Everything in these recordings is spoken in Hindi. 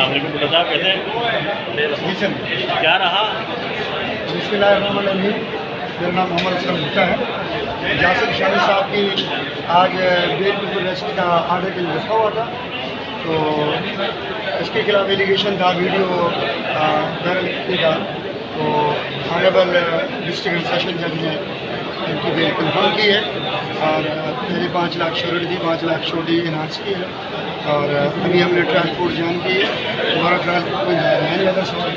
आपने साहब कैसे क्या रहा? बिस्मिल्लाहिर्रहमानिर्रहीम। मेरा नाम मोहम्मद असलम भुट्टा है। यासिर शामी साहब की आज बेल पर अरेस्ट का आर्डर के लिए रखा हुआ था, तो इसके खिलाफ एलिगेशन था, वीडियो वायरल था। तो ऑनरेबल डिस्ट्रिक्ट सेशन जज ने इनकी बेल कन्फर्म की है और पहले 5 लाख श्योरिटी थी, 5 लाख श्योरिटी इन्हांस की है। और अभी हमने ट्रायल कोर्ट ज्वाइन की है। हमारा ट्रायल कोर्ट में है नहीं अदर सवाल।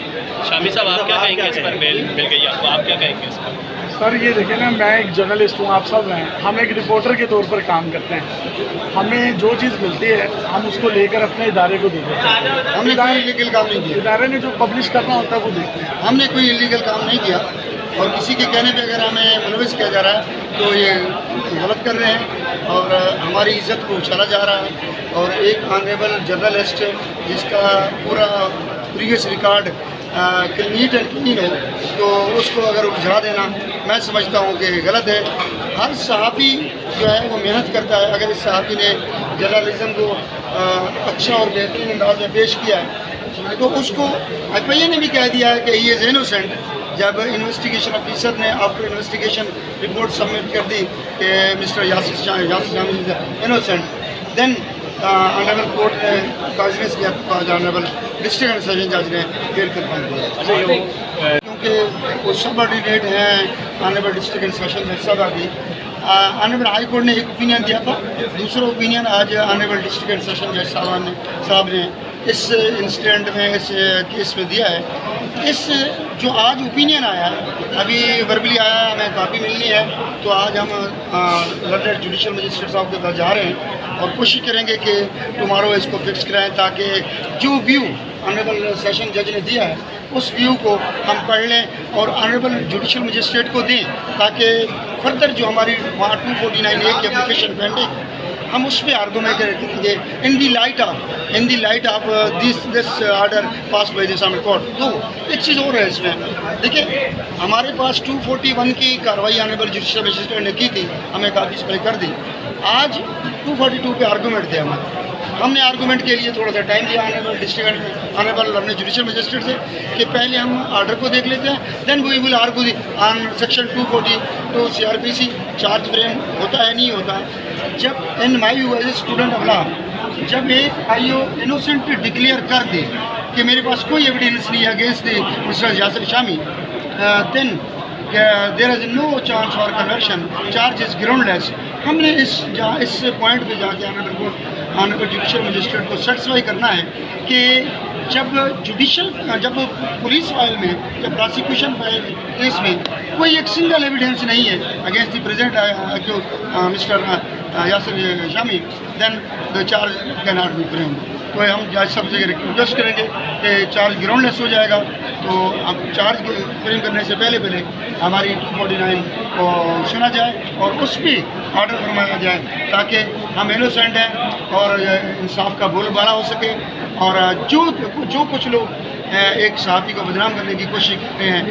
शामी साहब आप क्या कहेंगे इस पर? बेल मिल गई आपको, आप क्या कहेंगे इस पर? सर ये देखिए ना, मैं एक जर्नलिस्ट हूँ, आप सब हैं, हम एक रिपोर्टर के तौर पर काम करते हैं। हमें जो चीज़ मिलती है हम उसको लेकर अपने इदारे को दे देते हैं। हमने कोई इलीगल काम नहीं किया, इदारे ने जो पब्लिश करना होता है वो देखते हैं। हमने कोई इलीगल काम नहीं किया और किसी के कहने पे अगर हमें मुलविस किया जा रहा है तो ये गलत कर रहे हैं और हमारी इज़्ज़त को उछाला जा रहा है। और एक ऑनरेबल जर्नलिस्ट जिसका पूरा previous record neat and clean हो, तो उसको अगर उलझा देना मैं समझता हूँ कि गलत है। हर सहाफ़ी जो है वो मेहनत करता है। अगर इस सहाफ़ी ने जर्नलिज़म को अच्छा और बेहतरीन अंदाज में पेश किया है तो उसको FIA ने भी कह दिया है कि ही इज़ इनोसेंट। जब इन्वेस्टिगेशन ऑफिसर ने आफ्टर इन्वेस्टिगेशन रिपोर्ट सबमिट कर दी कि mister Yasir Shami is innocent, then honourable court ने काजनेस किया, ऑनरेबल डिस्ट्रिक्ट एंड सेशन जज ने बेल कन्फर्म किया। क्योंकि वो सबऑर्डिनेट हैं ऑनरेबल डिस्ट्रिक्ट एंड सेशन जज साहब भी। ऑनरेबल हाई कोर्ट ने एक ओपिनियन दिया था, दूसरा ओपिनियन आज ऑनरेबल डिस्ट्रिक्ट एंड सेशन जज साहब ने इस इंसिडेंट में, इस केस में दिया है। इस जो आज ओपिनियन आया है, अभी वर्बली आया, हमें काफ़ी मिलनी है, तो आज हम लर्नेड जुडिशल मजिस्ट्रेट साहब के पास जा रहे हैं और कोशिश करेंगे कि टुमारो इसको फिक्स कराएं ताकि जो व्यू ऑनरेबल सेशन जज ने दिया है उस व्यू को हम पढ़ लें और ऑनरेबल जुडिशल मजिस्ट्रेट को दें, ताकि फर्दर जो हमारी वहाँ 249A की एप्लीकेशन पेंडिंग हम उस पर आर्गूमेंट करेंगे in the light of this order passed by this honourable court. तो एक चीज़ और है इसमें, देखिए हमारे पास 241 की कार्रवाई ऑनरेबल जुडिशल मजिस्ट्रेट ने की थी, हमें काफ़ी पहले कर दी। आज 242 पे आर्गूमेंट थे हमने आर्गूमेंट के लिए थोड़ा सा टाइम दिया ऑनरेबल अपने जुडिशल मजिस्ट्रेट से कि पहले हम ऑर्डर को देख लेते हैं, then we will argue on section 242 CRPC charge frame होता है नहीं होता। जब in my view as a student of law, जब एक IO इनोसेंट डिक्लेयर कर दे कि मेरे पास कोई एविडेंस नहीं है against mister Yasir Shami, then there is no chance for conversion, charge is groundless. हमने इस पॉइंट पे जाके ऑनरेबल जुडिशल मजिस्ट्रेट को सेटिस्फाई करना है कि जब पुलिस फाइल में, जब प्रोसिक्यूशन फाइल केस में कोई एक सिंगल एविडेंस नहीं है against the present mister Yasir Shami, then the charge can not be framed. तो हम जज साहब से रिक्वेस्ट करेंगे कि चार्ज ग्राउंडलेस हो जाएगा, तो अब चार्ज फ्रेम करने से पहले हमारी 249 को सुना जाए और उस पर ऑर्डर फरमाया जाए ताकि हम इनोसेंट हैं और इंसाफ का बोलबाला हो सके। और जो कुछ लोग एक सहाफ़ी को बदनाम करने की कोशिश करते हैं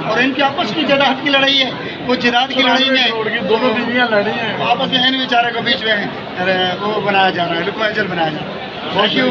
और इनकी आपस की जदाद की लड़ाई है, वो जदाद की लड़ाई में दोनों बीवियाँ लड़ी हैं, आपस में इन बेचारे को बीच में वो बनाया जा रहा है, लुकमा जल बनाया जा रहा है। Thank you.